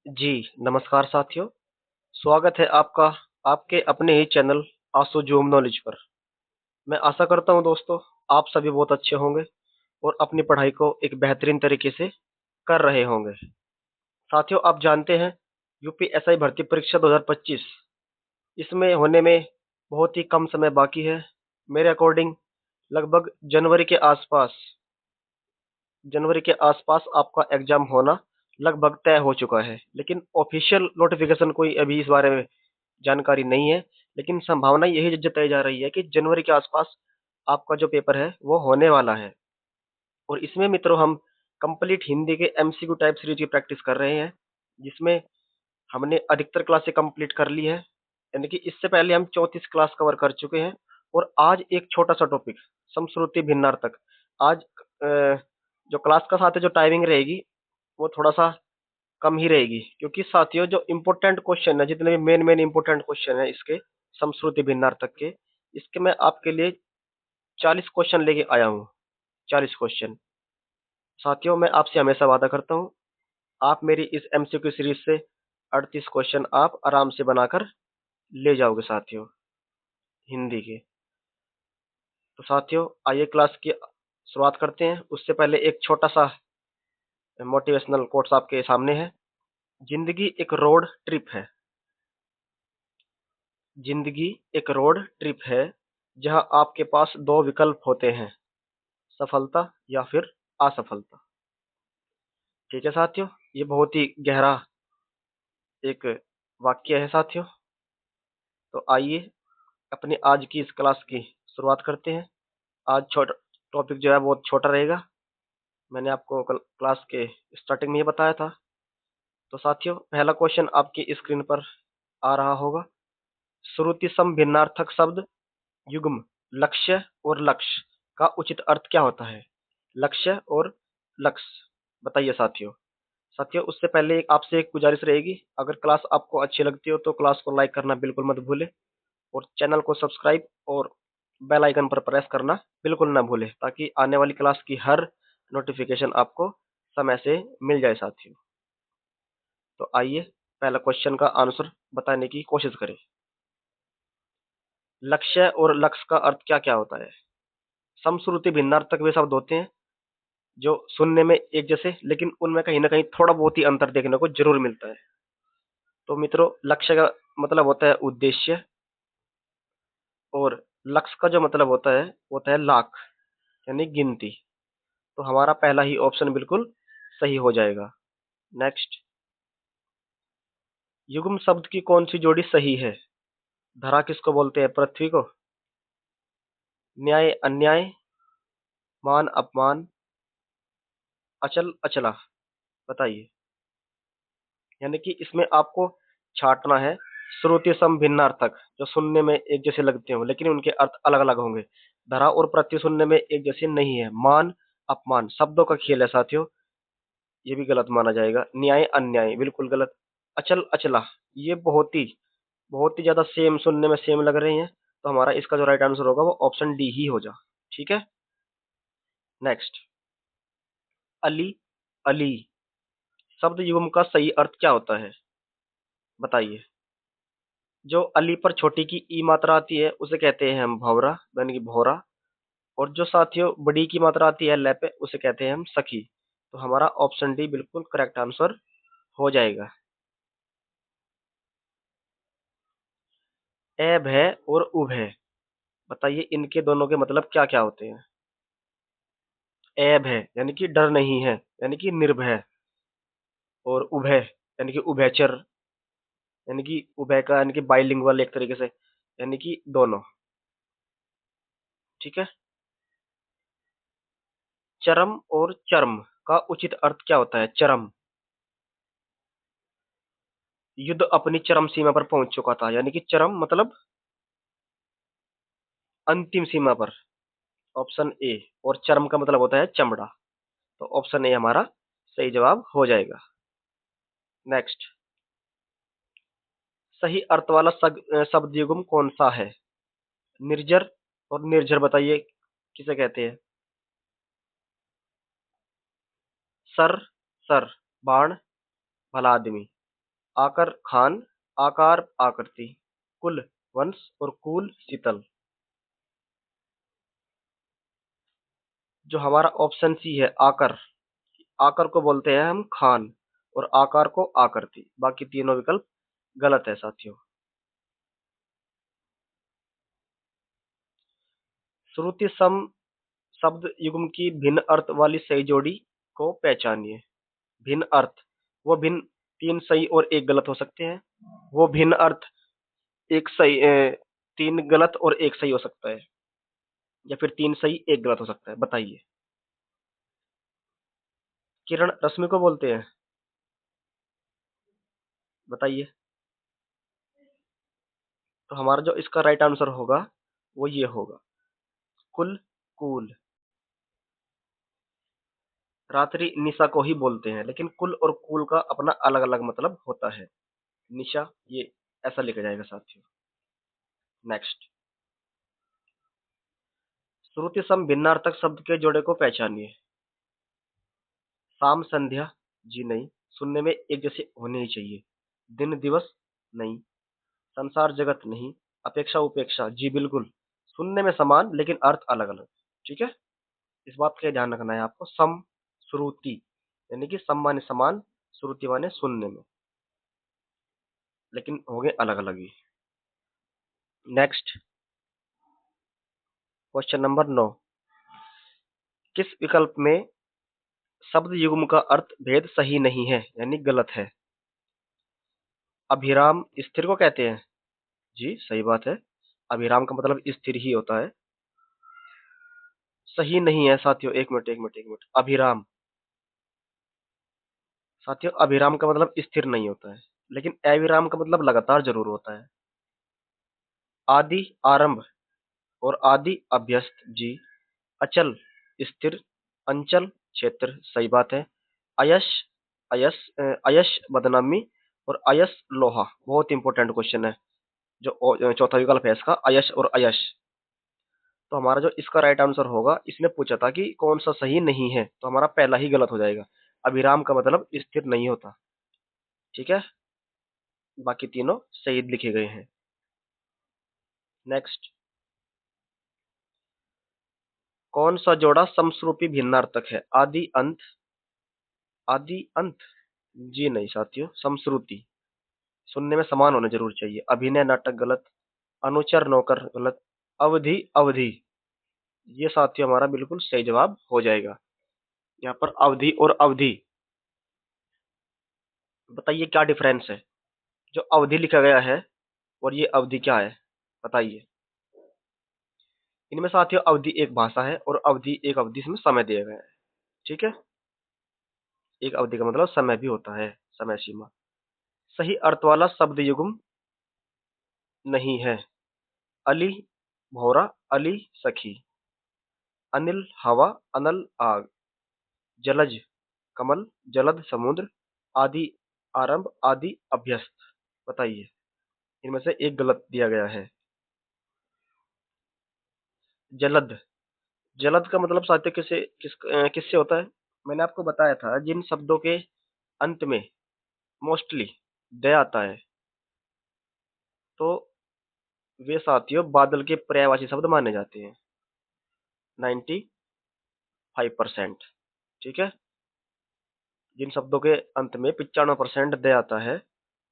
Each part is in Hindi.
जी, नमस्कार साथियों। स्वागत है आपका आपके अपने ही चैनल आसु जूम नॉलेज पर। मैं आशा करता हूँ दोस्तों, आप सभी बहुत अच्छे होंगे और अपनी पढ़ाई को एक बेहतरीन तरीके से कर रहे होंगे। साथियों, आप जानते हैं यूपीएसआई भर्ती परीक्षा 2025 इसमें होने में बहुत ही कम समय बाकी है। मेरे अकॉर्डिंग लगभग जनवरी के आसपास आपका एग्जाम होना लगभग तय हो चुका है, लेकिन ऑफिशियल नोटिफिकेशन कोई अभी इस बारे में जानकारी नहीं है। लेकिन संभावना यही जताई जा रही है कि जनवरी के आसपास आपका जो पेपर है वो होने वाला है। और इसमें मित्रों हम कंप्लीट हिंदी के एमसीक्यू टाइप सीरीज की प्रैक्टिस कर रहे हैं, जिसमें हमने अधिकतर क्लासें कंप्लीट कर ली है। यानी कि इससे पहले हम 34 क्लास कवर कर चुके हैं। और आज एक छोटा सा टॉपिक, समश्रुति भिन्नार्थक। आज जो क्लास का साथ है, जो टाइमिंग रहेगी वो थोड़ा सा कम ही रहेगी, क्योंकि साथियों जो इम्पोर्टेंट क्वेश्चन है, जितने भी मेन मेन इम्पोर्टेंट क्वेश्चन है इसके समश्रुति भिन्नार्थक के, इसके मैं आपके लिए 40 क्वेश्चन लेके आया हूँ। 40 क्वेश्चन। साथियों, मैं आपसे हमेशा वादा करता हूँ, आप मेरी इस एमसीक्यू सीरीज से 38 क्वेश्चन आप आराम से बनाकर ले जाओगे साथियों, हिंदी के। तो साथियों, आइए क्लास की शुरुआत करते हैं। उससे पहले एक छोटा सा मोटिवेशनल कोट्स आपके सामने है। जिंदगी एक रोड ट्रिप है। जिंदगी एक रोड ट्रिप है, जहां आपके पास दो विकल्प होते हैं, सफलता या फिर असफलता। ठीक है साथियों, ये बहुत ही गहरा एक वाक्य है साथियों। तो आइए अपनी आज की इस क्लास की शुरुआत करते हैं। आज छोटा टॉपिक जो है बहुत छोटा रहेगा। मैंने आपको कल क्लास के स्टार्टिंग में ये बताया था। तो साथियों, पहला क्वेश्चन आपकी स्क्रीन पर आ रहा होगा। श्रुति सम भिन्नार्थक शब्द युग्म लक्ष्य और लक्ष्य का उचित अर्थ क्या होता है? लक्ष्य और लक्ष्य बताइए साथियों। साथियों, उससे पहले आपसे एक गुजारिश रहेगी, अगर क्लास आपको अच्छी लगती हो तो क्लास को लाइक करना बिल्कुल मत भूले, और चैनल को सब्सक्राइब और बेल आइकन पर प्रेस करना बिल्कुल ना भूले, ताकि आने वाली क्लास की हर नोटिफिकेशन आपको समय से मिल जाए साथियों। तो आइए पहला क्वेश्चन का आंसर बताने की कोशिश करें। लक्ष्य और लक्ष्य का अर्थ क्या क्या होता है? समश्रुति भिन्नार्थक वे शब्द होते हैं जो सुनने में एक जैसे, लेकिन उनमें कहीं ना कहीं थोड़ा बहुत ही अंतर देखने को जरूर मिलता है। तो मित्रों, लक्ष्य का मतलब होता है उद्देश्य, और लक्ष्य का जो मतलब होता है लाख, यानी गिनती। तो हमारा पहला ही ऑप्शन बिल्कुल सही हो जाएगा। नेक्स्ट, युग्म शब्द की कौन सी जोड़ी सही है? धरा किसको बोलते हैं? पृथ्वी को। न्याय अन्याय, मान अपमान, अचल अचला, बताइए। यानी कि इसमें आपको छांटना है श्रुति सम भिन्नार्थक, जो सुनने में एक जैसे लगते हो लेकिन उनके अर्थ अलग अलग होंगे। धरा और पृथ्वी सुनने में एक जैसे नहीं है। मान अपमान शब्दों का खेल है साथियों, ये भी गलत माना जाएगा। न्याय अन्याय बिल्कुल गलत। अचल अचला, ये बहुत ही ज्यादा सेम, सुनने में सेम लग रही हैं। तो हमारा इसका जो राइट आंसर होगा वो ऑप्शन डी ही हो जा। ठीक है। नेक्स्ट, अली अली शब्द युग्म का सही अर्थ क्या होता है? बताइए। जो अली पर छोटी की ई मात्रा आती है उसे कहते हैं हम भौरा, यानी कि भौरा। और जो साथियों बड़ी की मात्रा आती है ले पे, उसे कहते हैं हम सखी। तो हमारा ऑप्शन डी बिल्कुल करेक्ट आंसर हो जाएगा। अभय और उभय, बताइए इनके दोनों के मतलब क्या क्या होते हैं? अभय यानी कि डर नहीं है, यानी कि निर्भय। और उभय यानी कि उभयचर, यानी कि उभय का यानी कि बाइलिंगुअल एक तरीके से, यानी कि दोनों। ठीक है। चरम और चर्म का उचित अर्थ क्या होता है? चरम, युद्ध अपनी चरम सीमा पर पहुंच चुका था, यानी कि चरम मतलब अंतिम सीमा पर। Option A. और चर्म का मतलब होता है चमड़ा। तो ऑप्शन ए हमारा सही जवाब हो जाएगा। नेक्स्ट, सही अर्थ वाला शब्द युग्म कौन सा है? निर्जर और निर्झर, बताइए किसे कहते हैं? सर, सर, बाण, भला आदमी। आकर खान, आकार आकृति, कुल वंश और कूल शीतल। जो हमारा ऑप्शन सी है आकर, आकर को बोलते हैं हम खान और आकार को आकृति। बाकी तीनों विकल्प गलत है साथियों। श्रुति सम शब्द युग्म की भिन्न अर्थ वाली सही जोड़ी को पहचानिए। भिन्न अर्थ, वो भिन्न तीन सही और एक गलत हो सकते हैं। वो भिन्न अर्थ एक सही तीन गलत और एक सही हो सकता है, या फिर तीन सही एक गलत हो सकता है। बताइए। किरण रश्मि को बोलते हैं। बताइए। तो हमारा जो इसका राइट आंसर होगा वो ये होगा, कुल कूल। रात्रि निशा को ही बोलते हैं, लेकिन कुल और कूल का अपना अलग अलग मतलब होता है। निशा ये ऐसा लिखा जाएगा साथियों। नेक्स्ट, श्रुति सम भिन्नार्थक शब्द के जोड़े को पहचानिए। शाम संध्या, जी नहीं। सुनने में एक जैसे होने ही चाहिए। दिन दिवस, नहीं। संसार जगत, नहीं। अपेक्षा उपेक्षा, जी बिल्कुल। सुनने में समान लेकिन अर्थ अलग अलग। ठीक है, इस बात का ध्यान रखना है आपको। सम श्रुति यानी कि सम माने समान, श्रुति माने सुनने में, लेकिन हो गए अलग अलग ही। Next, question number 9। किस विकल्प में शब्द युग्म का अर्थ भेद सही नहीं है यानी गलत है? अभिराम स्थिर को कहते हैं, जी सही बात है। अभिराम का मतलब स्थिर ही होता है। सही नहीं है साथियों, एक मिनट एक मिनट एक मिनट। अभिराम, साथियों अभिराम का मतलब स्थिर नहीं होता है, लेकिन अविराम का मतलब लगातार जरूर होता है। आदि आरंभ और आदि अभ्यस्त, जी। अचल स्थिर, अंचल क्षेत्र, सही बात है। अयश अयश बदनामी और अयश लोहा, बहुत इंपॉर्टेंट क्वेश्चन है। जो चौथा विकल्प है इसका, अयश और अयश। तो हमारा जो इसका राइट आंसर होगा, इसने पूछा था कि कौन सा सही नहीं है, तो हमारा पहला ही गलत हो जाएगा। अभिराम का मतलब स्थिर नहीं होता। ठीक है, बाकी तीनों सही लिखे गए हैं। नेक्स्ट, कौन सा जोड़ा समश्रुपी भिन्नार्थक है? आदि अंत, आदि अंत, जी नहीं साथियों। समश्रुति, सुनने में समान होने जरूर चाहिए। अभिनय नाटक, गलत। अनुचर नौकर, गलत। अवधि अवधि, ये साथियों हमारा बिल्कुल सही जवाब हो जाएगा। यहाँ पर अवधि और अवधि, बताइए क्या डिफरेंस है? जो अवधि लिखा गया है और ये अवधि क्या है, बताइए। इनमें साथियों अवधि एक भाषा है और अवधि एक अवधि, इसमें समय दिया गया है। ठीक है, एक अवधि का मतलब समय भी होता है, समय सीमा। सही अर्थ वाला शब्द युग्म नहीं है। अली भौरा, अली सखी। अनिल हवा, अनल आग। जलज कमल, जलद समुद्र। आदि आरंभ, आदि अभ्यस्त। बताइए, इनमें से एक गलत दिया गया है। जलद, जलद का मतलब साहित्य किससे होता है? मैंने आपको बताया था, जिन शब्दों के अंत में मोस्टली द आता है, तो वे साथियों बादल के पर्यायवाची शब्द माने जाते हैं। 95%। ठीक है, जिन शब्दों के अंत में 95% द आता है,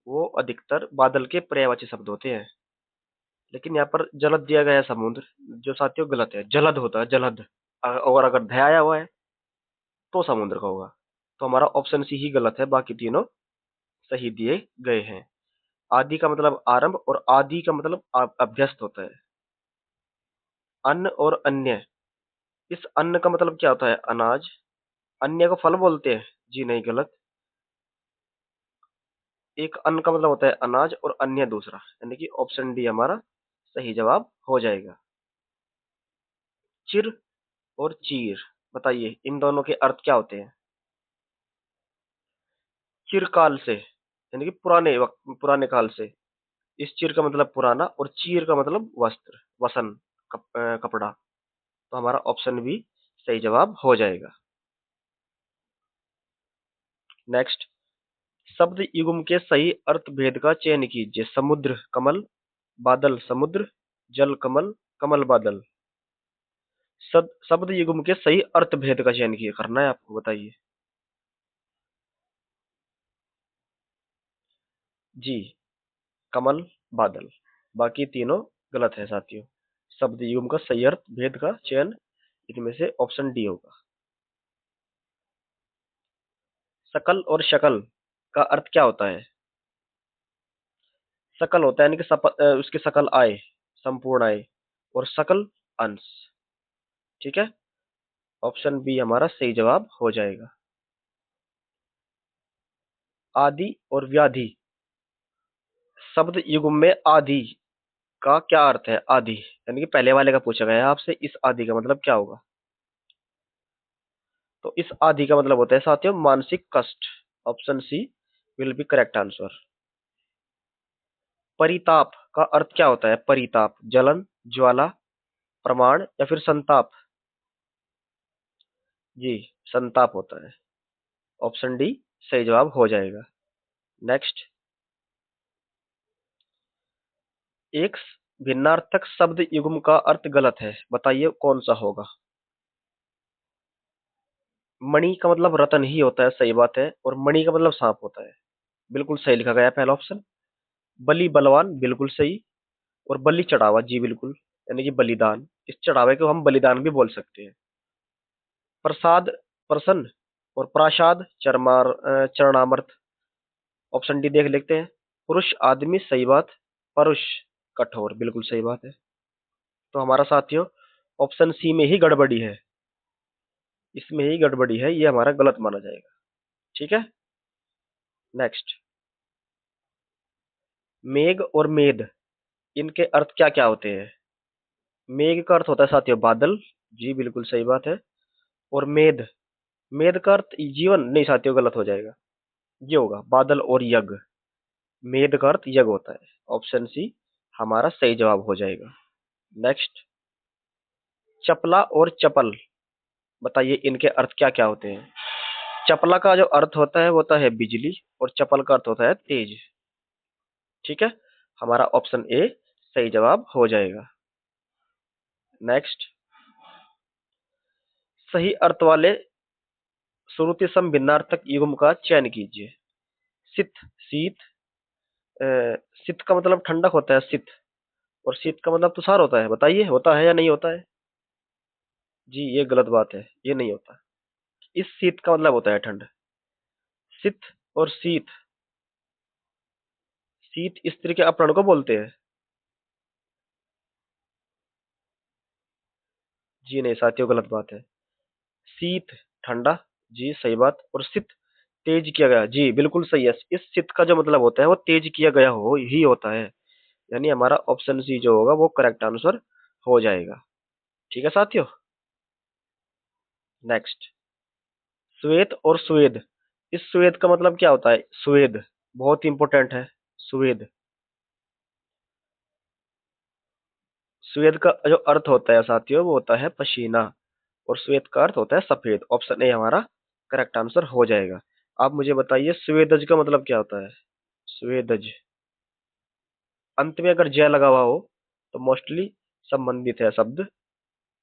वो अधिकतर बादल के पर्यायवाची शब्द होते हैं। लेकिन यहाँ पर जलद दिया गया है समुद्र, जो साथियों गलत है। जलद होता है जलद, और अगर ध आया हुआ है तो समुद्र का होगा। तो हमारा ऑप्शन सी ही गलत है, बाकी तीनों सही दिए गए हैं। आदि का मतलब आरंभ और आदि का मतलब अभ्यस्त होता है। अन्न और अन्य, इस अन्न का मतलब क्या होता है? अनाज। अन्य को फल बोलते हैं, जी नहीं, गलत। एक अन्न का मतलब होता है अनाज और अन्य दूसरा, यानी कि ऑप्शन डी हमारा सही जवाब हो जाएगा। चिर और चीर, बताइए इन दोनों के अर्थ क्या होते हैं? चिरकाल से, यानी कि पुराने वक्त, पुराने काल से। इस चिर का मतलब पुराना और चीर का मतलब वस्त्र, वसन, कपड़ा। तो हमारा ऑप्शन बी सही जवाब हो जाएगा। नेक्स्ट, शब्द युग्म के सही अर्थ भेद का चयन कीजिए। समुद्र कमल, बादल समुद्र, जल कमल, कमल बादल। शब्द युग्म के सही अर्थ भेद का चयन किए करना है आपको, बताइए। जी, कमल, बादल। बाकी तीनों गलत है साथियों। शब्द युग्म का सही अर्थ भेद का चयन इनमें से ऑप्शन डी होगा। सकल और शकल का अर्थ क्या होता है? सकल होता है यानी कि उसकी सकल आय, संपूर्ण आय, और सकल अंश। ठीक है, ऑप्शन बी हमारा सही जवाब हो जाएगा। आदि और व्याधि, शब्द युग्म में आदि का क्या अर्थ है? आदि यानी कि पहले वाले का पूछा गया है आपसे, इस आदि का मतलब क्या होगा? तो इस आदि का मतलब होता है साथियों मानसिक कष्ट। Option C will be correct answer. परिताप का अर्थ क्या होता है? परिताप जलन, ज्वाला, प्रमाण या फिर संताप? जी, संताप होता है। ऑप्शन डी सही जवाब हो जाएगा। नेक्स्ट, एक भिन्नार्थक शब्द युग्म का अर्थ गलत है, बताइए कौन सा होगा? मणि का मतलब रतन ही होता है, सही बात है, और मणि का मतलब सांप होता है, बिल्कुल सही लिखा गया है पहला ऑप्शन। बलि बलवान, बिल्कुल सही। और बलि चढ़ावा, जी बिल्कुल, यानी कि बलिदान। इस चढ़ावे को हम बलिदान भी बोल सकते हैं। प्रसाद प्रसन्न, और प्रासाद चरणामर्त। ऑप्शन डी देख लेते हैं। पुरुष आदमी, सही बात। परुष कठोर, बिल्कुल सही बात है। तो हमारा साथियों ऑप्शन सी में ही गड़बड़ी है, इसमें ही गड़बड़ी है, ये हमारा गलत माना जाएगा। ठीक है, नेक्स्ट, मेघ और मेद, इनके अर्थ क्या क्या होते हैं? मेघ का अर्थ होता है साथियों बादल, जी बिल्कुल सही बात है। और मेद, मेद का अर्थ जीवन नहीं साथियों, गलत हो जाएगा। ये होगा बादल और यज्ञ, मेद का अर्थ यज्ञ होता है। ऑप्शन सी हमारा सही जवाब हो जाएगा। नेक्स्ट, चपला और चपल, बताइए इनके अर्थ क्या क्या होते हैं? चपला का जो अर्थ होता है वो होता है बिजली, और चपल का अर्थ होता है तेज। ठीक है, हमारा ऑप्शन ए सही जवाब हो जाएगा। नेक्स्ट, सही अर्थ वाले श्रुति सम भिन्नार्थक युग्म का चयन कीजिए। सित, शीत, सित का मतलब ठंडक होता है सित, और शीत का मतलब तुषार होता है, बताइए होता है या नहीं होता है? जी ये गलत बात है, ये नहीं होता। इस शीत का मतलब होता है ठंड। सित और शीत, शीत स्त्री के अपहरण को बोलते हैं। जी नहीं साथियों, गलत बात है। शीत ठंडा, जी सही बात, और सित तेज किया गया, जी बिल्कुल सही है। इस सित का जो मतलब होता है वो तेज किया गया हो ही होता है, यानी हमारा ऑप्शन सी जो होगा वो करेक्ट आंसर हो जाएगा। ठीक है साथियों, नेक्स्ट, श्वेत और स्वेद, इस स्वेद का मतलब क्या होता है? स्वेद बहुत इंपॉर्टेंट है। स्वेद, स्वेद का जो अर्थ होता है साथियों वो होता है पसीना, और श्वेत का अर्थ होता है सफेद। ऑप्शन ए हमारा करेक्ट आंसर हो जाएगा। आप मुझे बताइए स्वेदज का मतलब क्या होता है? स्वेदज, अंत में अगर जय लगा हुआ हो तो मोस्टली संबंधित है शब्द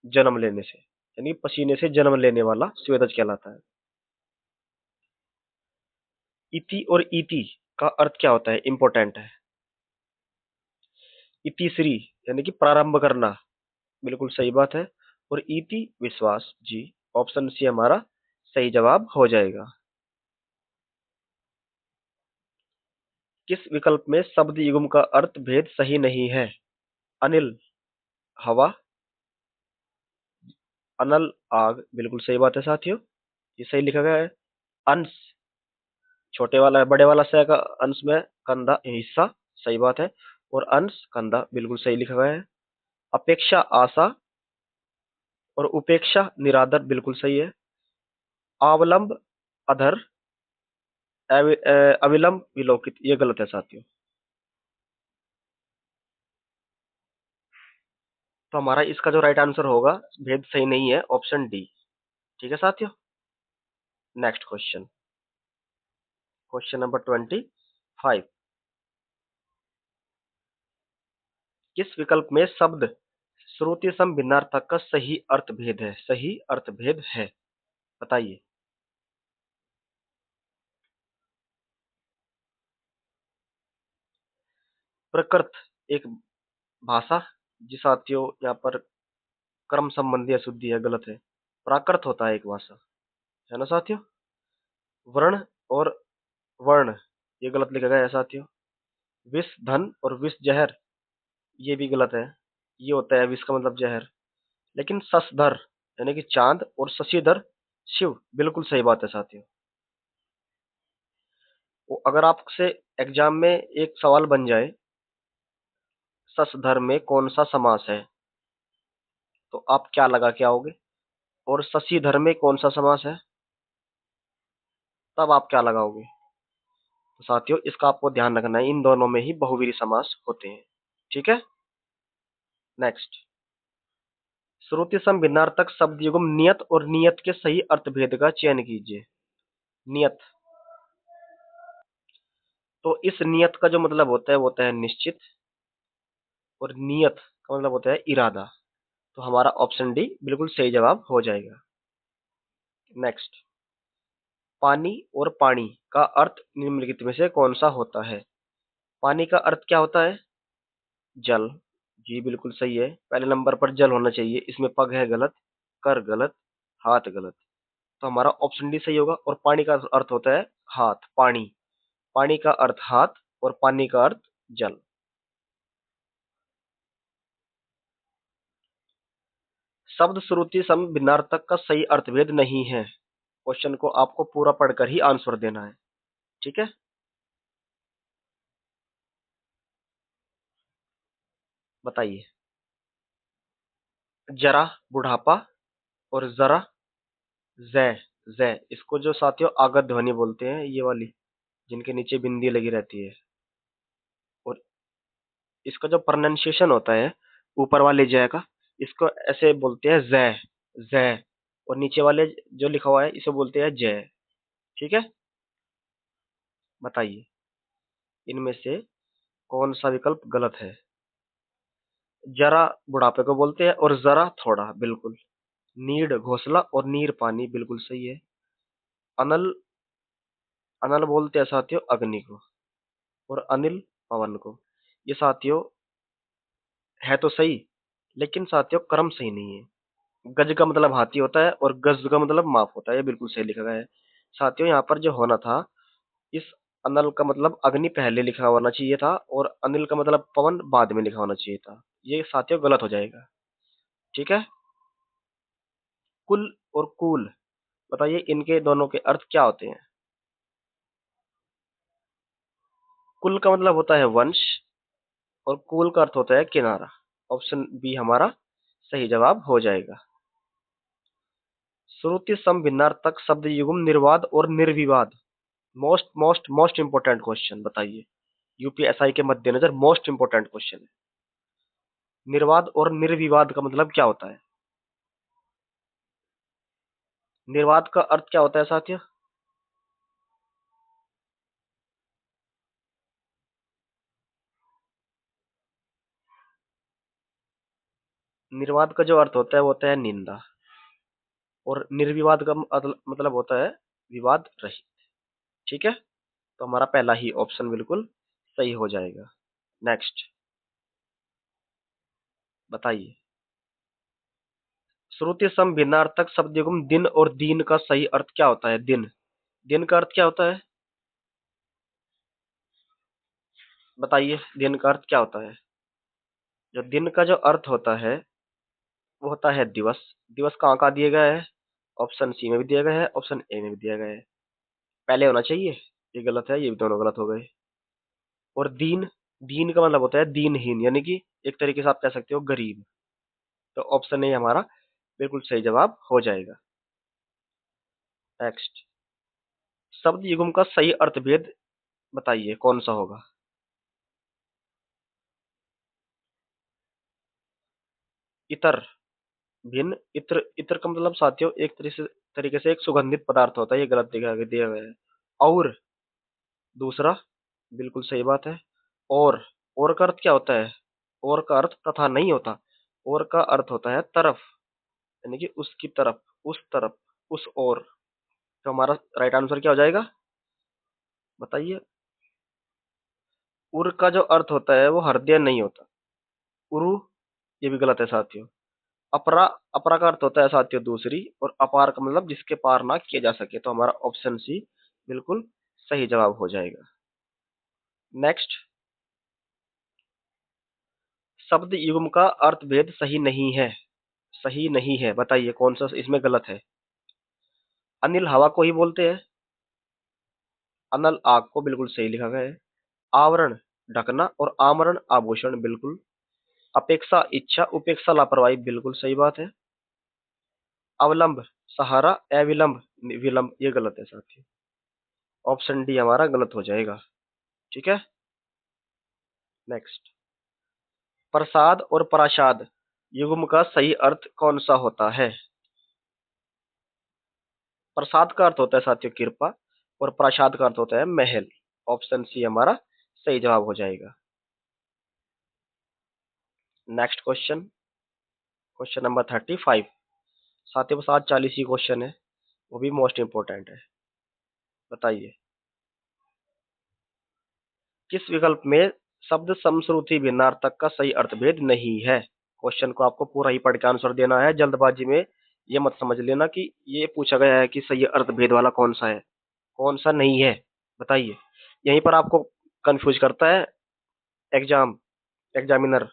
जन्म लेने से, यानी पसीने से जन्म लेने वाला स्वेदज कहलाता है। इति और इति का अर्थ क्या होता है? इंपॉर्टेंट है। इतिश्री यानी कि प्रारंभ करना, बिल्कुल सही बात है। और इति विश्वास, जी ऑप्शन सी हमारा सही जवाब हो जाएगा। किस विकल्प में शब्द युग्म का अर्थ भेद सही नहीं है? अनिल हवा, अनल आग, बिल्कुल सही बात है साथियों, ये सही लिखा गया है। अंश, छोटे वाला बड़े वाला से का अंश में कंधा हिस्सा, सही बात है। और अंश कंधा, बिल्कुल सही लिखा गया है। अपेक्षा आशा, और उपेक्षा निरादर, बिल्कुल सही है। अवलंब अधर, अविलंब विलोकित, ये गलत है साथियों। तो हमारा इसका जो राइट आंसर होगा भेद सही नहीं है, ऑप्शन डी। ठीक है साथियों, नेक्स्ट क्वेश्चन, क्वेश्चन नंबर 25, किस विकल्प में शब्द श्रुति सम भिन्नार्थक का सही अर्थभेद है? सही अर्थभेद है, बताइए। प्रकृत एक भाषा, जी साथियों यहाँ पर कर्म संबंधी अशुद्धि है, गलत है। प्राकृत होता है एक भाषा, है ना साथियों। वर्ण और वर्ण, ये गलत लिखा गया है साथियों। विष धन और विष जहर, ये भी गलत है। ये होता है विष का मतलब जहर। लेकिन शशधर यानी कि चांद और शशिधर शिव, बिल्कुल सही बात है साथियों। वो अगर आपसे एग्जाम में एक सवाल बन जाए, शशधर में कौन सा समास है, तो आप क्या लगा के आओगे? और शशिधर में कौन सा समास है, तब आप क्या लगाओगे? तो साथियों इसका आपको ध्यान रखना है, इन दोनों में ही बहुवीरी समास होते हैं। ठीक है। नेक्स्ट, श्रुति सम भिन्नार्थक शब्द युग्म नियत और नियत के सही अर्थभेद का चयन कीजिए। नियत, तो इस नियत का जो मतलब होता है वो होता है निश्चित, और नियत का मतलब होता है इरादा। तो हमारा ऑप्शन डी बिल्कुल सही जवाब हो जाएगा। नेक्स्ट, पानी और पानी का अर्थ निम्नलिखित में से कौन सा होता है? पानी का अर्थ क्या होता है? जल। जी बिल्कुल सही है, पहले नंबर पर जल होना चाहिए, इसमें पग है गलत, कर गलत, हाथ गलत। तो हमारा ऑप्शन डी सही होगा। और पानी का अर्थ होता है हाथ, पानी। पानी का अर्थ हाथ और पानी का अर्थ जल। शब्द श्रुति सम भिन्नार्थक का सही अर्थभेद नहीं है। क्वेश्चन को आपको पूरा पढ़कर ही आंसर देना है। ठीक है। बताइए। जरा बुढ़ापा, और जरा जय, जय इसको जो साथियों आगत ध्वनि बोलते हैं, ये वाली जिनके नीचे बिंदी लगी रहती है। और इसका जो प्रोनाउंसिएशन होता है ऊपर वाले जय का, इसको ऐसे बोलते हैं जय, जय। और नीचे वाले जो लिखा हुआ है इसे बोलते हैं जय। ठीक है। बताइए इनमें से कौन सा विकल्प गलत है? जरा बुढ़ापे को बोलते हैं, और जरा थोड़ा, बिल्कुल। नीड घोंसला, और नीर पानी, बिल्कुल सही है। अनल, अनल बोलते हैं साथियों अग्नि को, और अनिल पवन को। ये साथियों है तो सही, लेकिन साथियों क्रम सही नहीं है। गज का मतलब हाथी होता है, और गज का मतलब माप होता है, ये बिल्कुल सही लिखा गया है। साथियों यहाँ पर जो होना था, इस अनल का मतलब अग्नि पहले लिखा होना चाहिए था, और अनिल का मतलब पवन बाद में लिखा होना चाहिए था। ये साथियों गलत हो जाएगा। ठीक है। कुल और कूल, बताइए इनके दोनों के अर्थ क्या होते हैं? कुल का मतलब होता है वंश, और कूल का अर्थ होता है किनारा। ऑप्शन बी हमारा सही जवाब हो जाएगा। श्रुति सम भिन्नार्थक शब्द युग्म निर्वाद और निर्विवाद, most most most important question, बताइए। यूपीएसआई के मद्देनजर मोस्ट इंपोर्टेंट क्वेश्चन है। निर्वाद और निर्विवाद का मतलब क्या होता है? निर्वाद का अर्थ क्या होता है साथियों? निर्वाद का जो अर्थ होता है वो होता है निंदा, और निर्विवाद का मतलब होता है विवाद रहित। ठीक है। तो हमारा पहला ही ऑप्शन बिल्कुल सही हो जाएगा। नेक्स्ट, बताइए। श्रुति सम भिन्नार्थक शब्द युग्म दिन और दीन का सही अर्थ क्या होता है? दिन, दिन का अर्थ क्या होता है? बताइए दिन का अर्थ क्या होता है? जो दिन का जो अर्थ होता है वो होता है दिवस। दिवस कहाँ कहाँ दिए गए हैं? ऑप्शन सी में भी दिया गया है, ऑप्शन ए में भी दिया गया है। पहले होना चाहिए, ये गलत है, ये भी दोनों गलत हो गए। और दीन, दीन का मतलब होता है दीनहीन, यानी कि एक तरीके से आप कह सकते हो गरीब। तो ऑप्शन ए हमारा बिल्कुल सही जवाब हो जाएगा। नेक्स्ट, शब्द युग्म का सही अर्थभेद बताइए कौन सा होगा? इतर, भिन्न, इत्र, इत्र का मतलब साथियों एक तरीके से एक सुगंधित पदार्थ होता है, ये गलत दिया दिया गया है। और दूसरा, बिल्कुल सही बात है। और का अर्थ क्या होता है? और का अर्थ तथा नहीं होता। और का अर्थ होता है तरफ, यानी कि उसकी तरफ, उस तरफ, उस ओर। तो हमारा राइट आंसर क्या हो जाएगा, बताइए? उर का जो अर्थ होता है वो हृदय नहीं होता। उरु, ये भी गलत है साथियों। अपरा, अपरा का अर्थ होता है साथियों दूसरी, और अपार का मतलब जिसके पार ना किया जा सके। तो हमारा ऑप्शन सी बिल्कुल सही जवाब हो जाएगा। नेक्स्ट, शब्द युग्म का अर्थ भेद सही नहीं है। सही नहीं है, बताइए कौन सा इसमें गलत है? अनिल हवा को ही बोलते हैं। अनल आग को, बिल्कुल सही लिखा गया है। आवरण ढकना, और आमरण आभूषण, बिल्कुल। अपेक्षा इच्छा, उपेक्षा लापरवाही, बिल्कुल सही बात है। अवलंब सहारा, अविलंब विलंब, ये गलत है साथी। ऑप्शन डी हमारा गलत हो जाएगा। ठीक है। नेक्स्ट, प्रसाद और प्रासाद युग्म का सही अर्थ कौन सा होता है? प्रसाद का अर्थ होता है साथियों कृपा, और प्रासाद का अर्थ होता है महल। ऑप्शन सी हमारा सही जवाब हो जाएगा। Next question, question number 35। साथियों के साथ 40 ही क्वेश्चन है, वो भी मोस्ट इंपोर्टेंट है। बताइए, किस विकल्प में शब्द समश्रुति भिन्नार्थक का सही अर्थभेद नहीं है? क्वेश्चन को आपको पूरा ही पढ़ के आंसर देना है, जल्दबाजी में ये मत समझ लेना कि ये पूछा गया है कि सही अर्थभेद वाला कौन सा है, कौन सा नहीं है। बताइए, यहीं पर आपको कंफ्यूज करता है एग्जामिनर।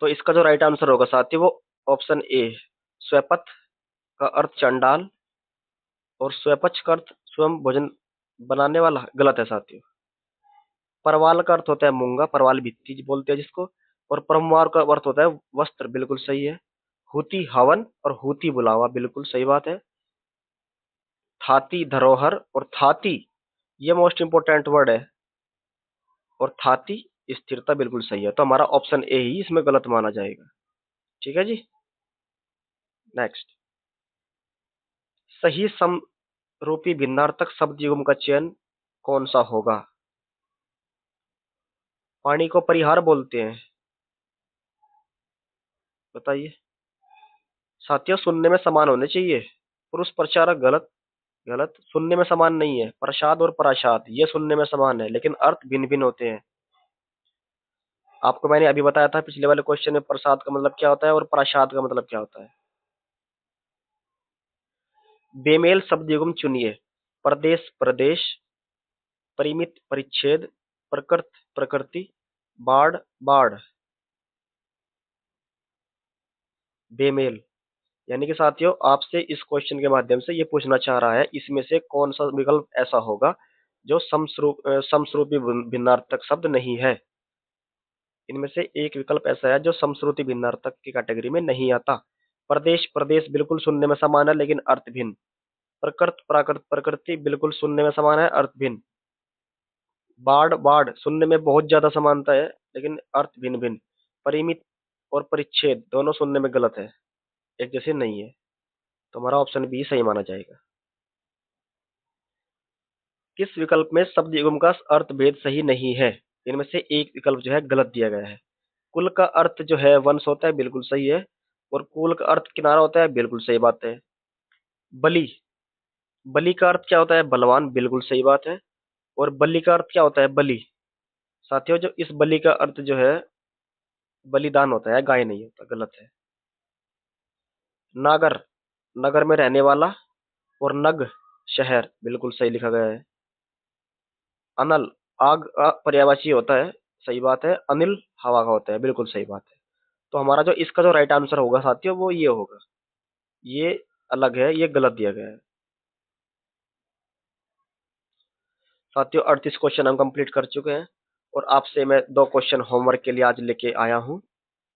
तो इसका जो राइट आंसर होगा साथी वो ऑप्शन ए, स्वपथ का अर्थ चंडाल, और स्वपच का अर्थ स्वयं भोजन बनाने वाला, गलत है साथियों। परवाल का अर्थ होता है मूंगा, परवाल भित्ति बोलते हैं जिसको। और परमार का अर्थ होता है वस्त्र, बिल्कुल सही है। हुति हवन, और हुति बुलावा, बिल्कुल सही बात है। थाती धरोहर, और थाती, ये मोस्ट इंपोर्टेंट वर्ड है। और थाती स्थिरता, बिल्कुल सही है। तो हमारा ऑप्शन ए ही इसमें गलत माना जाएगा। ठीक है जी। नेक्स्ट, सही समरूपी भिन्नार्थक शब्द युग्म का चयन कौन सा होगा? पानी को परिहार बोलते हैं, बताइए। साथियों सुनने में समान होने चाहिए। पुरुष प्रचारक, गलत। गलत, सुनने में समान नहीं है। प्रसाद और प्रासाद ये सुनने में समान है, लेकिन अर्थ भिन्न भिन्न होते हैं। आपको मैंने अभी बताया था पिछले वाले क्वेश्चन में, प्रसाद का मतलब क्या होता है और प्रासाद का मतलब क्या होता है। बेमेल शब्द युग्म चुनिए। प्रदेश प्रदेश, परिमित परिच्छेद, प्रकृत प्रकृति, बाढ़ बाढ़। बेमेल, यानी कि साथियों आपसे इस क्वेश्चन के माध्यम से ये पूछना चाह रहा है इसमें से कौन सा विकल्प ऐसा होगा जो समश्रुति भिन्नार्थक शब्द नहीं है। इनमें से एक विकल्प ऐसा है जो समश्रुति भिन्नार्थक की कैटेगरी में नहीं आता। प्रदेश प्रदेश बिल्कुल सुनने में समान है, लेकिन अर्थ भिन्न। प्रकृत प्राकृत प्रकृति बिल्कुल सुनने में समान है, अर्थ भिन्न। बाढ़ बाढ़ सुनने में बहुत ज्यादा समानता है, लेकिन अर्थ भिन्न भिन्न। परिमित और परिच्छेद दोनों सुनने में गलत है, एक जैसे नहीं है। तो हमारा ऑप्शन बी सही माना जाएगा। किस विकल्प में शब्द युग्म का अर्थ भेद सही नहीं है? इनमें से एक विकल्प जो है गलत दिया गया है। कुल का अर्थ जो है वंश होता है, बिल्कुल सही है। और कुल का अर्थ किनारा होता है, बिल्कुल सही बात है। बलि, बलि का अर्थ क्या होता है? बलवान, बिल्कुल सही बात है। और बलि का अर्थ क्या होता है? बलि। साथियों जो इस बलि का अर्थ जो है बलिदान होता है, गाय नहीं होता, गलत है। नागर, नगर में रहने वाला, और नग शहर, बिल्कुल सही लिखा गया है। अनल, आग पर्यायवाची होता है, सही बात है। अनिल हवा का होता है, बिल्कुल सही बात है। तो हमारा जो इसका जो राइट आंसर होगा साथियों वो ये होगा। ये अलग है, ये गलत दिया गया है। साथियों 38 क्वेश्चन हम कंप्लीट कर चुके हैं, और आपसे मैं 2 क्वेश्चन होमवर्क के लिए आज लेके आया हूं,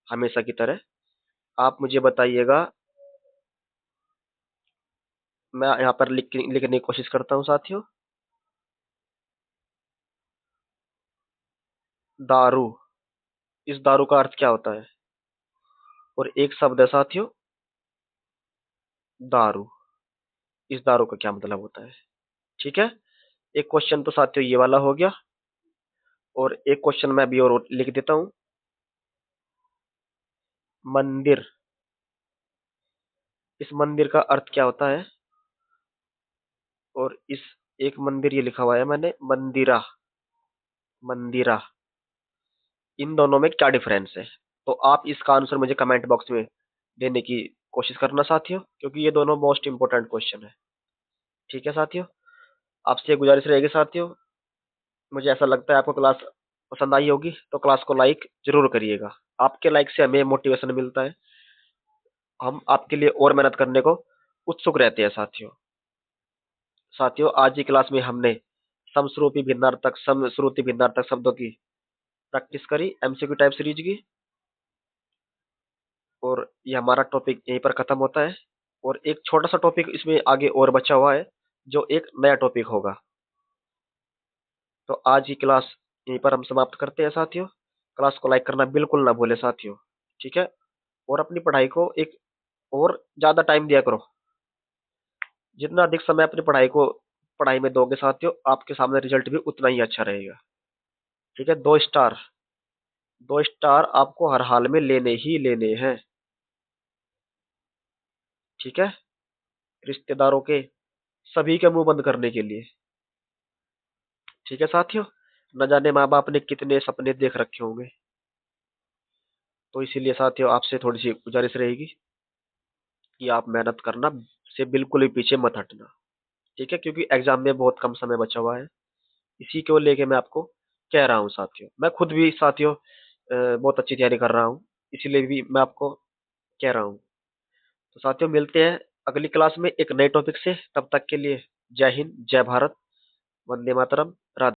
हमेशा की तरह। आप मुझे बताइएगा, मैं यहाँ पर लिखने की कोशिश करता हूँ साथियों। दारू, इस दारू का अर्थ क्या होता है? और एक शब्द है साथियों दारू, इस दारू का क्या मतलब होता है? ठीक है। एक क्वेश्चन तो साथियों ये वाला हो गया, और एक क्वेश्चन मैं अभी और लिख देता हूँ। मंदिर, इस मंदिर का अर्थ क्या होता है? और इस एक मंदिर ये लिखा हुआ है मैंने, मंदिरा, मंदिरा, इन दोनों में क्या डिफरेंस है? तो आप इसका आंसर मुझे कमेंट बॉक्स में देने की कोशिश करना साथियों, क्योंकि ये दोनों मोस्ट इंपोर्टेंट क्वेश्चन है। ठीक है साथियों, आपसे गुजारिश रहेगी साथियों, मुझे ऐसा लगता है आपको क्लास पसंद आई होगी, तो क्लास को लाइक जरूर करिएगा। आपके लाइक से हमें मोटिवेशन मिलता है, हम आपके लिए और मेहनत करने को उत्सुक रहते हैं साथियों। साथियों, आज की क्लास में हमने समश्रुति भिन्नार्थक, समश्रुति भिन्नार्थक शब्दों की प्रैक्टिस करी, एमसीक्यू टाइप सीरीज की, और ये हमारा टॉपिक यहीं पर खत्म होता है। और एक छोटा सा टॉपिक इसमें आगे और बचा हुआ है, जो एक नया टॉपिक होगा। तो आज की क्लास यहीं पर हम समाप्त करते हैं साथियों। क्लास को लाइक करना बिल्कुल ना भूले साथियों। ठीक है, और अपनी पढ़ाई को एक और ज्यादा टाइम दिया करो। जितना अधिक समय अपनी पढ़ाई में दोगे साथियों, आपके सामने रिजल्ट भी उतना ही अच्छा रहेगा। ठीक है, 2 स्टार, 2 स्टार आपको हर हाल में लेने ही लेने हैं। ठीक है, रिश्तेदारों के सभी के मुंह बंद करने के लिए। ठीक है साथियों, न जाने माँ बाप ने कितने सपने देख रखे होंगे। तो इसीलिए साथियों, आपसे थोड़ी सी गुजारिश रहेगी कि आप मेहनत करना, से बिल्कुल भी पीछे मत हटना। ठीक है, क्योंकि एग्जाम में बहुत कम समय बचा हुआ है। इसी को लेके मैं आपको कह रहा हूँ साथियों। मैं खुद भी साथियों बहुत अच्छी तैयारी कर रहा हूँ, इसीलिए भी मैं आपको कह रहा हूँ। तो साथियों, मिलते हैं अगली क्लास में एक नए टॉपिक से। तब तक के लिए जय हिंद, जय भारत, वंदे मातरम, राधे।